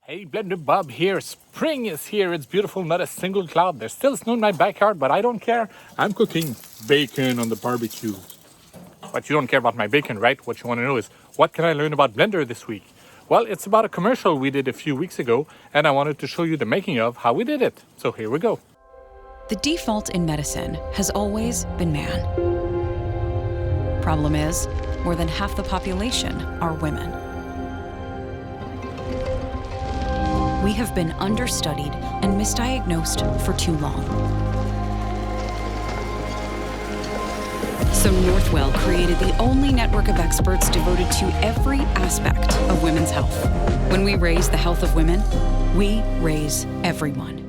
Hey, Blender Bob here. Spring is here. It's beautiful, not a single cloud. There's still snow in my backyard, but I don't care. I'm cooking bacon on the barbecue. But you don't care about my bacon, right? What you want to know is, what can I learn about Blender this week? Well, it's about a commercial we did a few weeks ago, and I wanted to show you the making of how we did it. So here we go. The default in medicine has always been man. Problem is, more than half the population are women. We have been understudied and misdiagnosed for too long. So Northwell created the only network of experts devoted to every aspect of women's health. When we raise the health of women, we raise everyone.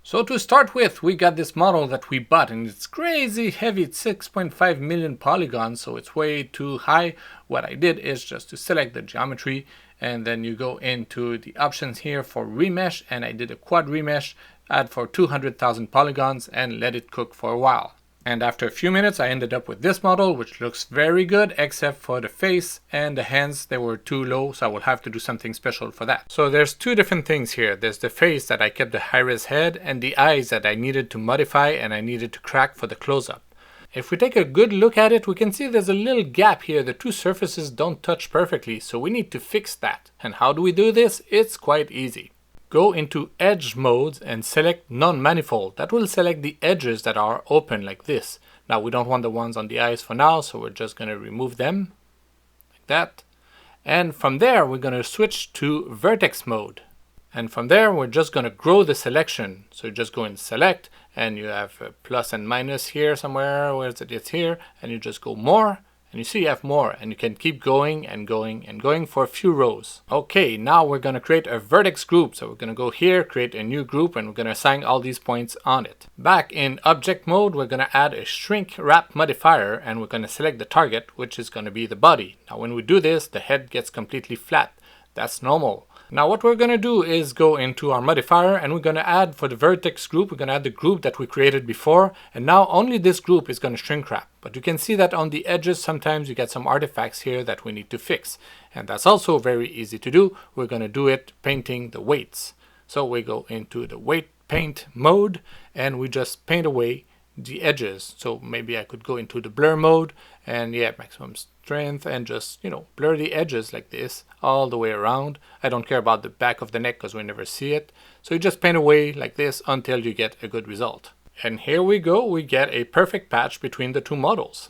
So to start with, we got this model that we bought, and it's crazy heavy. It's 6.5 million polygons, so it's way too high. What I did is just to select the geometry, and then you go into the options here for remesh, and I did a quad remesh, add for 200,000 polygons, and let it cook for a while. And after a few minutes, I ended up with this model, which looks very good, except for the face and the hands. They were too low, so I will have to do something special for that. So there's two different things here. There's the face that I kept the high-res head, and the eyes that I needed to modify and I needed to crack for the close-up. If we take a good look at it, we can see there's a little gap here. The two surfaces don't touch perfectly, so we need to fix that. And how do we do this? It's quite easy. Go into Edge modes and select Non-Manifold. That will select the edges that are open like this. Now we don't want the ones on the eyes for now, so we're just going to remove them like that. And from there we're going to switch to Vertex mode. And from there we're just going to grow the selection. So you just go in Select, and you have a plus and minus here somewhere. Where is it? It's here. And you just go More. And you see you have more, and you can keep going and going and going for a few rows. Okay, now we're going to create a vertex group. So we're going to go here, create a new group, and we're going to assign all these points on it. Back in object mode, we're going to add a shrink wrap modifier, and we're going to select the target, which is going to be the body. Now when we do this, the head gets completely flat. That's normal. Now what we're going to do is go into our modifier, and we're going to add for the vertex group, we're going to add the group that we created before, and now only this group is going to shrink wrap. But you can see that on the edges sometimes you get some artifacts here that we need to fix. And that's also very easy to do. We're going to do it painting the weights. So we go into the weight paint mode, and we just paint away the edges. So maybe I could go into the blur mode, and yeah, maximum strength, and just, blur the edges like this all the way around. I don't care about the back of the neck because we never see it. So you just paint away like this until you get a good result. And here we go, we get a perfect patch between the two models.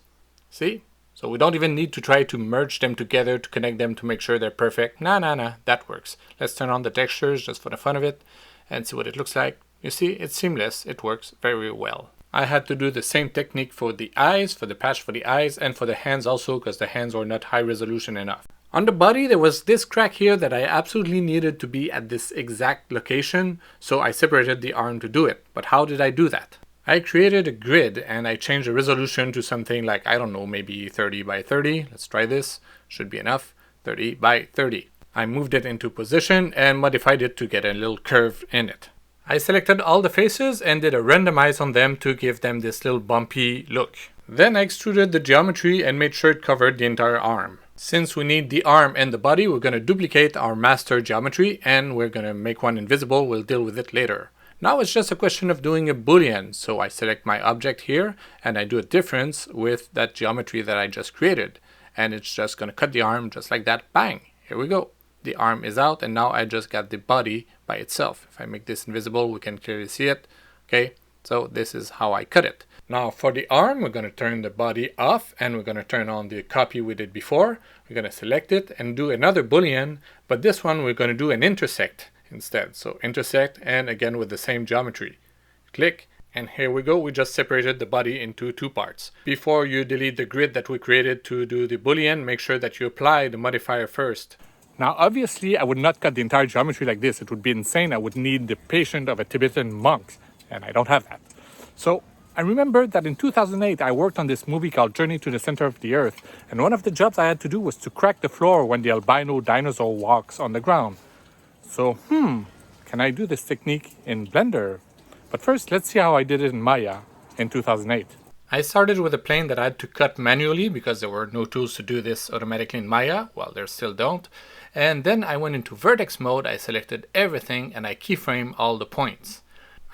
See? So we don't even need to try to merge them together to connect them to make sure they're perfect. Nah, that works. Let's turn on the textures just for the fun of it and see what it looks like. You see, it's seamless. It works very well. I had to do the same technique for the eyes, for the patch for the eyes, and for the hands also, because the hands were not high resolution enough. On the body, there was this crack here that I absolutely needed to be at this exact location, so I separated the arm to do it. But how did I do that? I created a grid, and I changed the resolution to something like, I don't know, maybe 30 by 30. Let's try this. Should be enough. 30 by 30. I moved it into position and modified it to get a little curve in it. I selected all the faces and did a randomize on them to give them this little bumpy look. Then I extruded the geometry and made sure it covered the entire arm. Since we need the arm and the body, we're going to duplicate our master geometry, and we're going to make one invisible. We'll deal with it later. Now it's just a question of doing a boolean. So I select my object here, and I do a difference with that geometry that I just created. And it's just going to cut the arm just like that. Bang! Here we go. The arm is out, and now I just got the body by itself. If I make this invisible, we can clearly see it. Okay, so this is how I cut it. Now for the arm, we're going to turn the body off, and we're going to turn on the copy we did before. We're going to select it and do another boolean, but this one we're going to do an intersect instead. So intersect, and again with the same geometry. Click, and here we go. We just separated the body into two parts. Before you delete the grid that we created to do the boolean, make sure that you apply the modifier first. Now, obviously, I would not cut the entire geometry like this. It would be insane. I would need the patience of a Tibetan monk, and I don't have that. So I remember that in 2008, I worked on this movie called Journey to the Center of the Earth, and one of the jobs I had to do was to crack the floor when the albino dinosaur walks on the ground. So, can I do this technique in Blender? But first, let's see how I did it in Maya in 2008. I started with a plane that I had to cut manually because there were no tools to do this automatically in Maya. Well, there still don't. And then I went into vertex mode, I selected everything, and I keyframe all the points.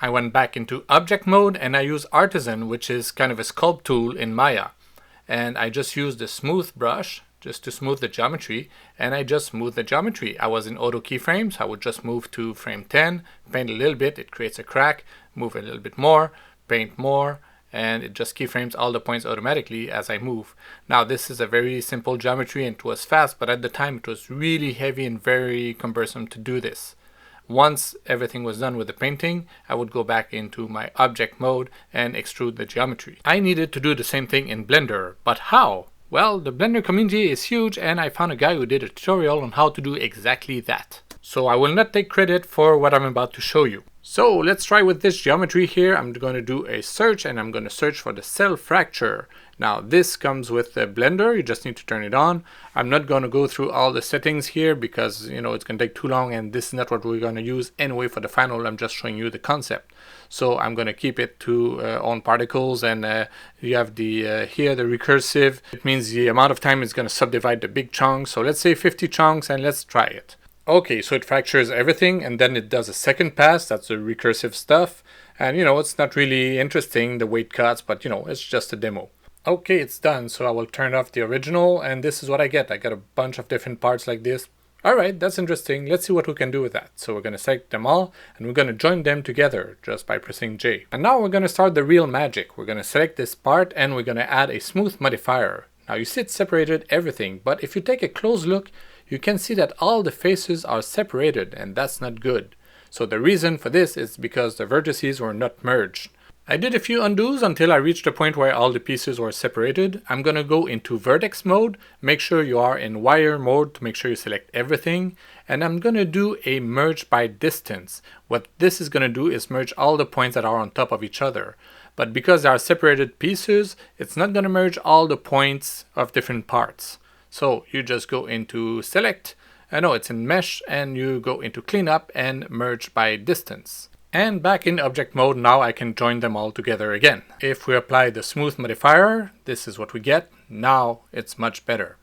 I went back into object mode and I use artisan, which is kind of a sculpt tool in Maya. And I just used the smooth brush just to smooth the geometry, and I just smoothed the geometry. I was in auto keyframes, I would just move to frame 10, paint a little bit, it creates a crack, move a little bit more, paint more, and it just keyframes all the points automatically as I move. Now this is a very simple geometry and it was fast, but at the time it was really heavy and very cumbersome to do this. Once everything was done with the painting, I would go back into my object mode and extrude the geometry. I needed to do the same thing in Blender, but how? Well, the Blender community is huge and I found a guy who did a tutorial on how to do exactly that. So I will not take credit for what I'm about to show you. So let's try with this geometry here. I'm going to do a search and I'm going to search for the cell fracture. Now this comes with the Blender, you just need to turn it on. I'm not going to go through all the settings here because it's going to take too long and this is not what we're going to use anyway for the final. I'm just showing you the concept. So I'm going to keep it to on particles, and you have the here the recursive. It means the amount of time it's going to subdivide the big chunks. So let's say 50 chunks and let's try it. Okay, so it fractures everything and then it does a second pass. That's the recursive stuff. And it's not really interesting, the weight cuts, but it's just a demo. Okay, it's done. So I will turn off the original and this is what I get. I got a bunch of different parts like this. Alright, that's interesting. Let's see what we can do with that. So we're going to select them all and we're going to join them together just by pressing J. And now we're going to start the real magic. We're going to select this part and we're going to add a smooth modifier. Now you see it separated everything, but if you take a close look, you can see that all the faces are separated and that's not good. So the reason for this is because the vertices were not merged. I did a few undos until I reached the point where all the pieces were separated. I'm going to go into vertex mode, make sure you are in wire mode to make sure you select everything, and I'm going to do a merge by distance. What this is going to do is merge all the points that are on top of each other. But because they are separated pieces, it's not going to merge all the points of different parts. So you just go into select, it's in mesh, and you go into cleanup and merge by distance. And back in object mode, now I can join them all together again. If we apply the smooth modifier, this is what we get. Now it's much better.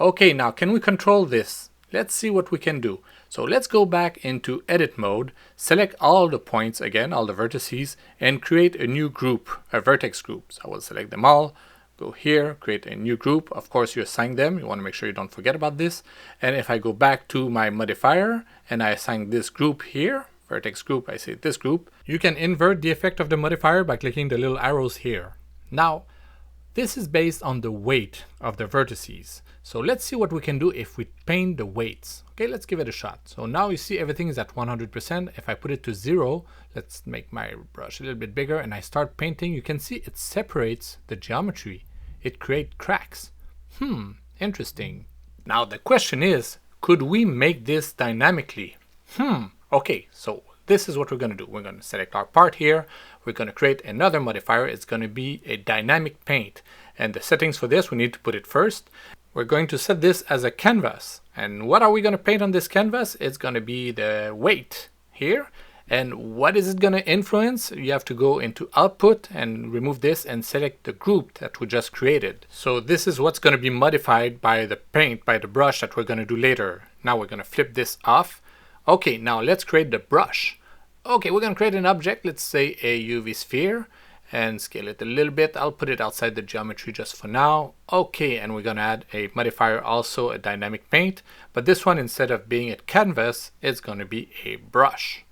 Okay, now can we control this? Let's see what we can do. So let's go back into edit mode, select all the points again, all the vertices, and create a new group, a vertex group. So I will select them all, go here, create a new group. Of course you assign them, you want to make sure you don't forget about this. And if I go back to my modifier and I assign this group here, vertex group, I say this group, you can invert the effect of the modifier by clicking the little arrows here. Now, this is based on the weight of the vertices. So let's see what we can do if we paint the weights. Okay, let's give it a shot. So now you see everything is at 100%. If I put it to 0, let's make my brush a little bit bigger and I start painting, you can see it separates the geometry. It creates cracks. Interesting. Now the question is, could we make this dynamically? Okay, so this is what we're going to do. We're going to select our part here. We're going to create another modifier. It's going to be a dynamic paint. And the settings for this, we need to put it first. We're going to set this as a canvas. And what are we going to paint on this canvas? It's going to be the weight here. And what is it going to influence? You have to go into output and remove this and select the group that we just created. So this is what's going to be modified by the paint, by the brush that we're going to do later. Now we're going to flip this off. Okay, now let's create the brush. Okay, we're going to create an object, let's say a UV sphere, and scale it a little bit. I'll put it outside the geometry just for now. Okay, and we're going to add a modifier, also a dynamic paint, but this one, instead of being a canvas, it's going to be a brush.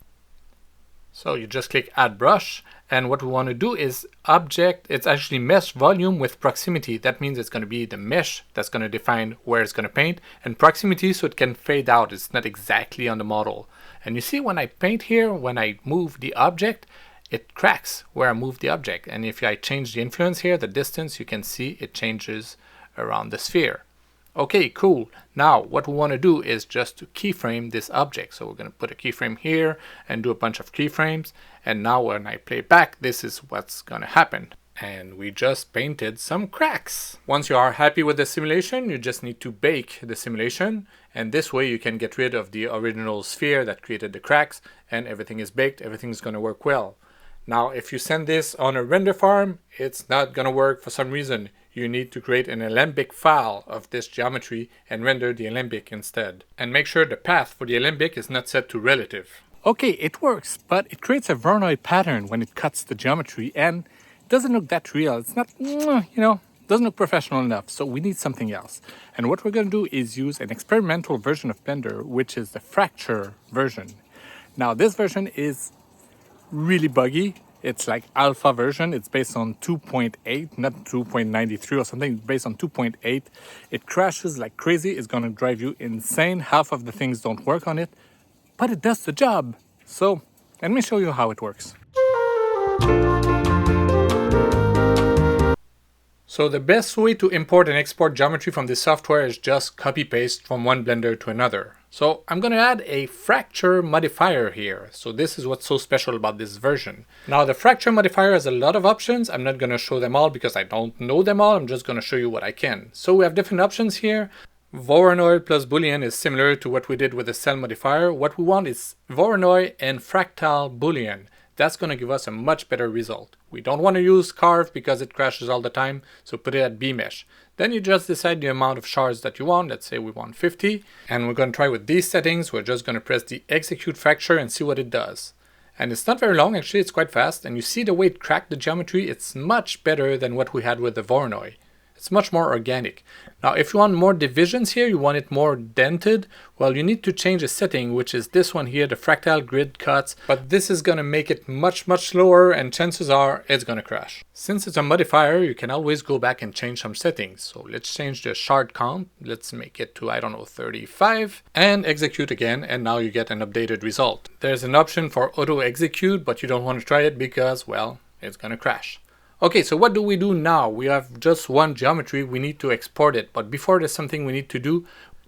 So you just click add brush, and what we want to do is object, it's actually mesh volume with proximity. That means it's going to be the mesh that's going to define where it's going to paint, and proximity so it can fade out. It's not exactly on the model. And you see when I paint here, when I move the object, it cracks where I move the object. And if I change the influence here, the distance, you can see it changes around the sphere. Okay, cool. Now what we want to do is just to keyframe this object. So we're going to put a keyframe here and do a bunch of keyframes. And now when I play back, this is what's going to happen. And we just painted some cracks. Once you are happy with the simulation, you just need to bake the simulation. And this way you can get rid of the original sphere that created the cracks, and everything is baked, everything's going to work well. Now, if you send this on a render farm, it's not going to work for some reason. You need to create an alembic file of this geometry and render the alembic instead. And make sure the path for the alembic is not set to relative. Okay, it works, but it creates a Voronoi pattern when it cuts the geometry and it doesn't look that real. It's not, doesn't look professional enough, so we need something else. And what we're going to do is use an experimental version of Blender, which is the fracture version. Now, this version is really buggy. It's like alpha version. It's based on 2.8, not 2.93 or something. It's based on 2.8. It crashes like crazy. It's going to drive you insane. Half of the things don't work on it, but it does the job. So let me show you how it works. So the best way to import and export geometry from this software is just copy-paste from one Blender to another. So I'm going to add a fracture modifier here. So this is what's so special about this version. Now the fracture modifier has a lot of options. I'm not going to show them all because I don't know them all. I'm just going to show you what I can. So we have different options here. Voronoi plus Boolean is similar to what we did with the cell modifier. What we want is Voronoi and fractal Boolean. That's going to give us a much better result. We don't want to use carve because it crashes all the time, so put it at bmesh. Then you just decide the amount of shards that you want. Let's say we want 50, and we're going to try with these settings. We're just going to press the execute fracture and see what it does. And it's not very long, actually, it's quite fast, and you see the way it cracked the geometry. It's much better than what we had with the Voronoi. It's much more organic. Now, if you want more divisions here, you want it more dented, well, you need to change a setting, which is this one here, the fractal grid cuts, but this is going to make it much slower, and chances are it's going to crash. Since it's a modifier, you can always go back and change some settings. So let's change the shard count. Let's make it to, 35, and execute again, and now you get an updated result. There's an option for auto execute, but you don't want to try it because, well, it's going to crash. Okay, so what do we do now? We have just one geometry, we need to export it. But before there's something we need to do.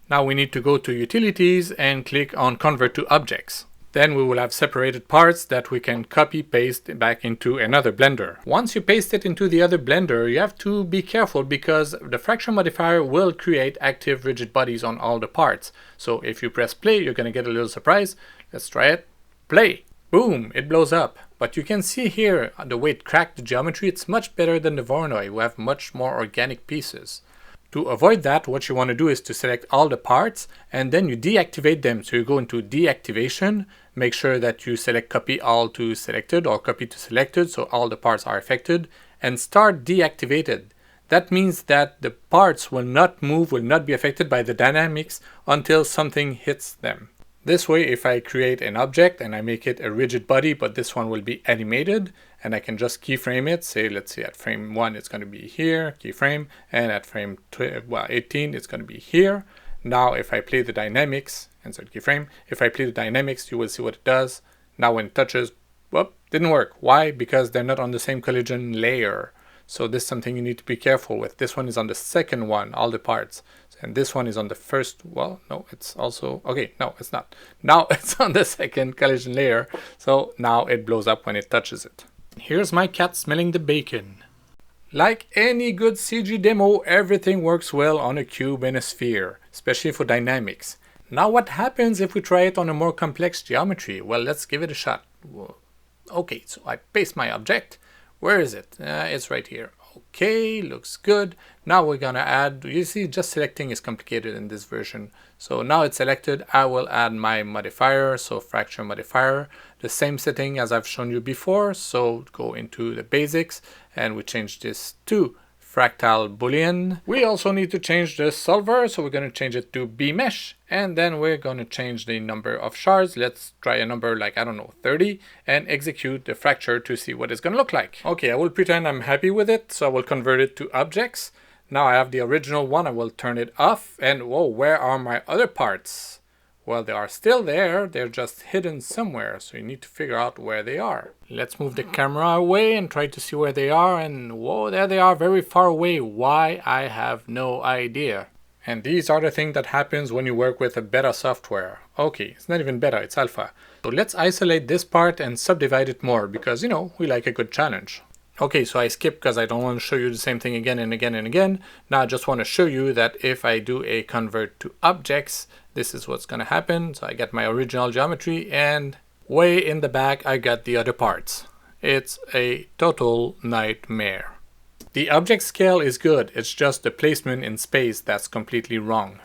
Now we need to go to Utilities and click on Convert to Objects. Then we will have separated parts that we can copy paste back into another Blender. Once you paste it into the other Blender, you have to be careful because the fracture modifier will create active rigid bodies on all the parts. So if you press play, you're going to get a little surprise. Let's try it. Play. Boom, it blows up. But you can see here the way it cracked the geometry. It's much better than the Voronoi. We have much more organic pieces. To avoid that, what you want to do is to select all the parts and then you deactivate them. So you go into deactivation, make sure that you select copy all to selected or copy to selected so all the parts are affected, and start deactivated. That means that the parts will not move, will not be affected by the dynamics until something hits them. This way, if I create an object and I make it a rigid body, but this one will be animated, and I can just keyframe it, say, let's see, at frame 1 it's going to be here, keyframe, and at frame 18 it's going to be here. Now if I play the dynamics, insert keyframe, if I play the dynamics, you will see what it does. Now when it touches, whoop, didn't work. Why? Because they're not on the same collision layer. So this is something you need to be careful with. This one is on the second one, all the parts. And this one is on the first, well, no, it's also, okay, no, it's not. Now it's on the second collision layer. So now it blows up when it touches it. Here's my cat smelling the bacon. Like any good CG demo, everything works well on a cube and a sphere, especially for dynamics. Now what happens if we try it on a more complex geometry? Well, let's give it a shot. Okay, so I paste my object. Where is it? It's right here. Okay, looks good. Now we're gonna add, you see, just selecting is complicated in this version. So now it's selected, I will add my modifier, so fracture modifier, the same setting as I've shown you before. So go into the basics and we change this to fractal boolean. We also need to change the solver, so we're going to change it to bmesh, and then we're going to change the number of shards. Let's try a number like, 30, and execute the fracture to see what it's going to look like. Okay, I will pretend I'm happy with it, so I will convert it to objects. Now I have the original one, I will turn it off, and whoa, where are my other parts? Well, they are still there, they're just hidden somewhere, so you need to figure out where they are. Let's move the camera away and try to see where they are, and whoa, there they are, very far away. Why? I have no idea. And these are the things that happens when you work with a beta software. Okay, it's not even beta, it's alpha. So let's isolate this part and subdivide it more, because, you know, we like a good challenge. Okay, so I skip because I don't want to show you the same thing again and again and again. Now I just want to show you that if I do a convert to objects, this is what's going to happen. So I get my original geometry, and way in the back I got the other parts. It's a total nightmare. The object scale is good, it's just the placement in space that's completely wrong.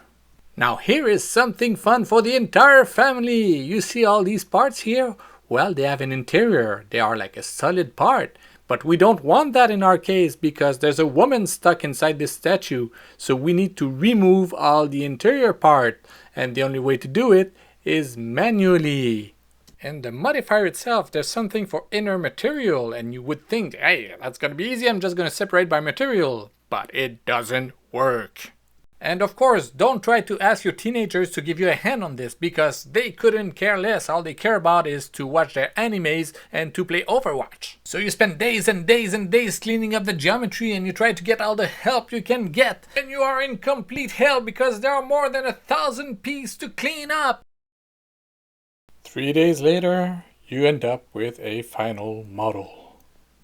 Now here is something fun for the entire family. You see all these parts here? Well, they have an interior. They are like a solid part. But we don't want that in our case because there's a woman stuck inside this statue. So we need to remove all the interior part. And the only way to do it is manually. In the modifier itself, there's something for inner material. And you would think, hey, that's going to be easy. I'm just going to separate by material. But it doesn't work. And of course, don't try to ask your teenagers to give you a hand on this because they couldn't care less. All they care about is to watch their animes and to play Overwatch. So you spend days and days and days cleaning up the geometry and you try to get all the help you can get. And you are in complete hell because there are more than 1,000 pieces to clean up. 3 days later, you end up with a final model.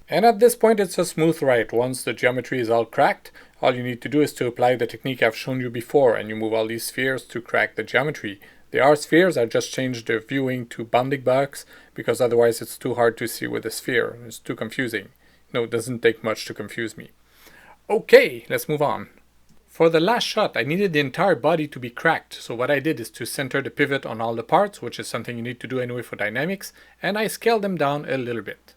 And at this point it's a smooth ride. Once the geometry is all cracked, all you need to do is to apply the technique I've shown you before and you move all these spheres to crack the geometry. They are spheres, I just changed the viewing to bounding box because otherwise it's too hard to see with a sphere. It's too confusing. No, it doesn't take much to confuse me. Okay, let's move on. For the last shot, I needed the entire body to be cracked, so what I did is to center the pivot on all the parts, which is something you need to do anyway for dynamics, and I scaled them down a little bit.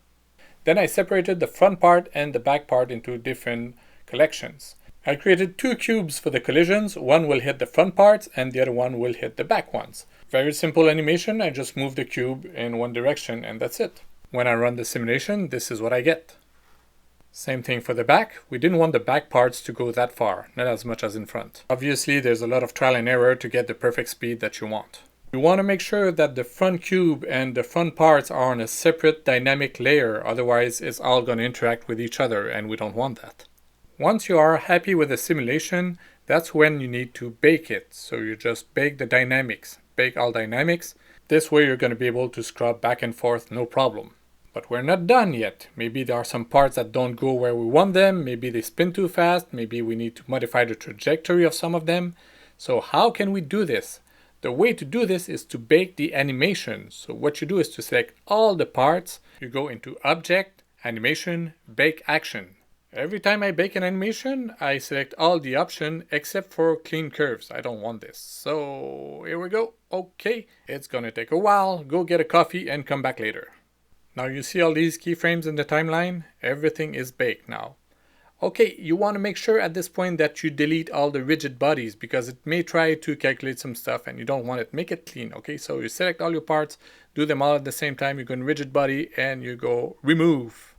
Then I separated the front part and the back part into different collections. I created 2 cubes for the collisions. One will hit the front parts and the other one will hit the back ones. Very simple animation. I just move the cube in one direction and that's it. When I run the simulation, this is what I get. Same thing for the back. We didn't want the back parts to go that far, not as much as in front. Obviously, there's a lot of trial and error to get the perfect speed that you want. You want to make sure that the front cube and the front parts are on a separate dynamic layer, otherwise it's all going to interact with each other and we don't want that. Once you are happy with the simulation, that's when you need to bake it. So you just bake the dynamics, bake all dynamics. This way you're going to be able to scrub back and forth, no problem. But we're not done yet. Maybe there are some parts that don't go where we want them, maybe they spin too fast, maybe we need to modify the trajectory of some of them. So how can we do this? The way to do this is to bake the animation. So what you do is to select all the parts, you go into Object, Animation, Bake Action. Every time I bake an animation, I select all the options except for Clean Curves. I don't want this. So here we go. Okay, it's gonna take a while. Go get a coffee and come back later. Now you see all these keyframes in the timeline? Everything is baked now. Okay, you want to make sure at this point that you delete all the rigid bodies because it may try to calculate some stuff and you don't want it. Make it clean, okay? So you select all your parts, do them all at the same time, you go in rigid body and you go remove.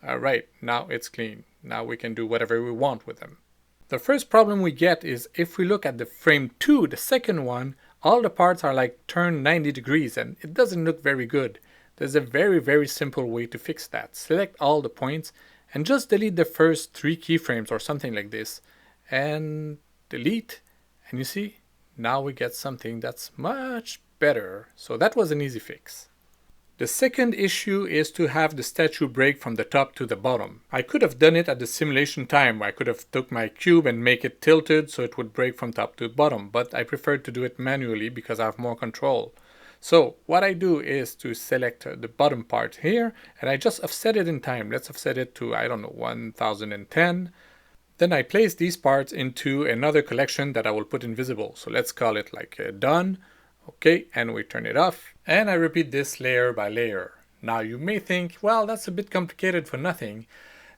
Alright, now it's clean. Now we can do whatever we want with them. The first problem we get is if we look at the frame 2, the second one, all the parts are like turned 90 degrees and it doesn't look very good. There's a very simple way to fix that. Select all the points and just delete the first 3 keyframes or something like this and delete, and you see now we get something that's much better. So that was an easy fix. The second issue is to have the statue break from the top to the bottom. I could have done it at the simulation time. I could have took my cube and make it tilted so it would break from top to bottom, but I preferred to do it manually because I have more control. So what I do is to select the bottom part here and I just offset it in time. Let's offset it to, I don't know, 1010. Then I place these parts into another collection that I will put invisible. So let's call it like done. Okay, and we turn it off. And I repeat this layer by layer. Now you may think, well, that's a bit complicated for nothing.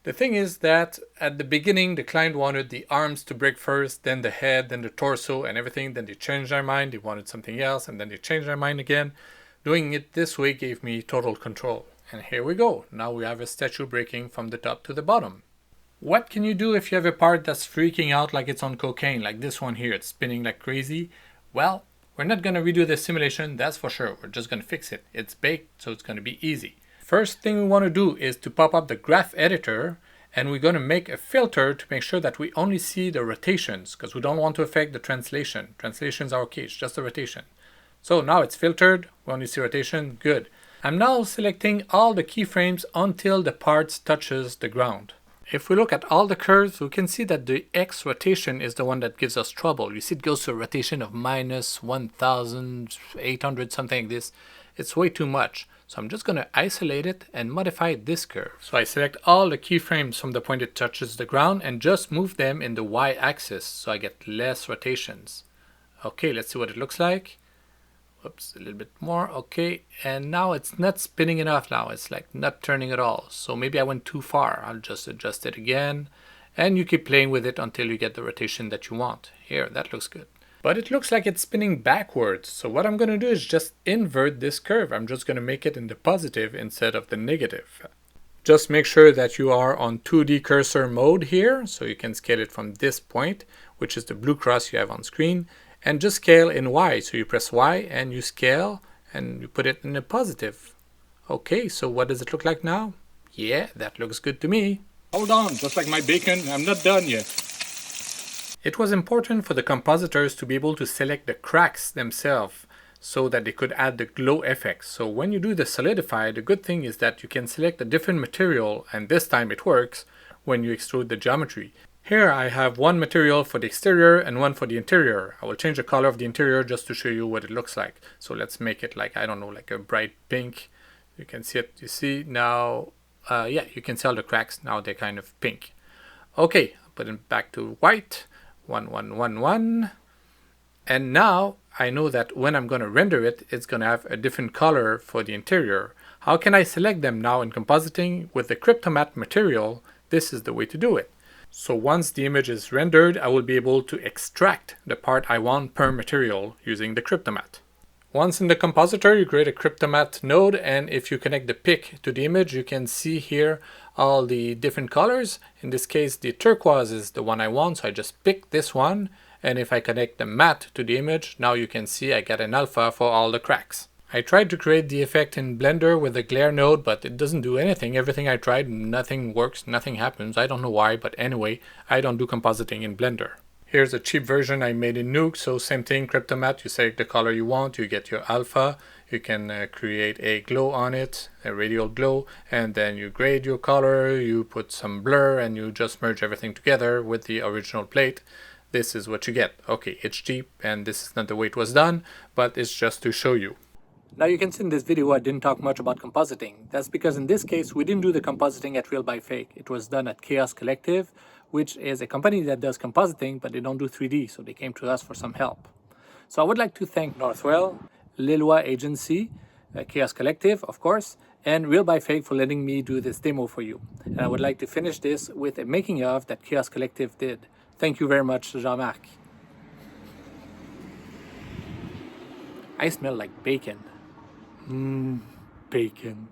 The thing is that at the beginning, the client wanted the arms to break first, then the head, then the torso and everything. Then they changed their mind. They wanted something else and then they changed their mind again. Doing it this way gave me total control. And here we go. Now we have a statue breaking from the top to the bottom. What can you do if you have a part that's freaking out like it's on cocaine, like this one here, it's spinning like crazy? Well, we're not going to redo the simulation, that's for sure. We're just going to fix it. It's baked, so it's going to be easy. First thing we want to do is to pop up the graph editor and we're going to make a filter to make sure that we only see the rotations because we don't want to affect the translation. Translations are okay, it's just the rotation. So now it's filtered, we only see rotation, good. I'm now selecting all the keyframes until the parts touches the ground. If we look at all the curves, we can see that the X rotation is the one that gives us trouble. You see it goes to a rotation of minus 1800, something like this. It's way too much. So I'm just going to isolate it and modify this curve. So I select all the keyframes from the point it touches the ground and just move them in the y-axis so I get less rotations. Okay, let's see what it looks like. Whoops, a little bit more. Okay, and now it's not spinning enough now. It's like not turning at all. So maybe I went too far. I'll just adjust it again. And you keep playing with it until you get the rotation that you want. Here, that looks good. But it looks like it's spinning backwards. So what I'm going to do is just invert this curve. I'm just going to make it in the positive instead of the negative. Just make sure that you are on 2D cursor mode here. So you can scale it from this point, which is the blue cross you have on screen. And just scale in Y. So you press Y and you scale and you put it in the positive. Okay, so what does it look like now? Yeah, that looks good to me. Hold on, just like my bacon, I'm not done yet. It was important for the compositors to be able to select the cracks themselves so that they could add the glow effect. So when you do the solidify, the good thing is that you can select a different material, and this time it works when you extrude the geometry. Here I have one material for the exterior and one for the interior. I will change the color of the interior just to show you what it looks like. So let's make it like, I don't know, like a bright pink. You can see it, you see now, yeah, you can see all the cracks. Now they're kind of pink. Okay, I'll put it back to white. 1, 1, 1, 1. And now I know that when I'm going to render it, it's going to have a different color for the interior. How can I select them now in compositing? With the Cryptomatte material, this is the way to do it. So once the image is rendered, I will be able to extract the part I want per material using the Cryptomatte. Once in the compositor, you create a Cryptomatte node, and if you connect the pick to the image, you can see here all the different colors. In this case, the turquoise is the one I want, so I just pick this one. And if I connect the matte to the image, now you can see I get an alpha for all the cracks. I tried to create the effect in Blender with the glare node, but it doesn't do anything. Everything I tried, nothing works, nothing happens. I don't know why, but anyway, I don't do compositing in Blender. Here's a cheap version I made in Nuke, so same thing, Cryptomatte, you select the color you want, you get your alpha, you can create a glow on it, a radial glow, and then you grade your color, you put some blur, and you just merge everything together with the original plate. This is what you get. Okay, it's cheap, and this is not the way it was done, but it's just to show you. Now you can see in this video I didn't talk much about compositing. That's because in this case we didn't do the compositing at Real by Fake. It was done at Chaos Collective, which is a company that does compositing, but they don't do 3D, so they came to us for some help. So I would like to thank Northwell, Lillois Agency, Chaos Collective, of course, and Real by Fake for letting me do this demo for you. And I would like to finish this with a making of that Chaos Collective did. Thank you very much, Jean-Marc. I smell like bacon. Bacon.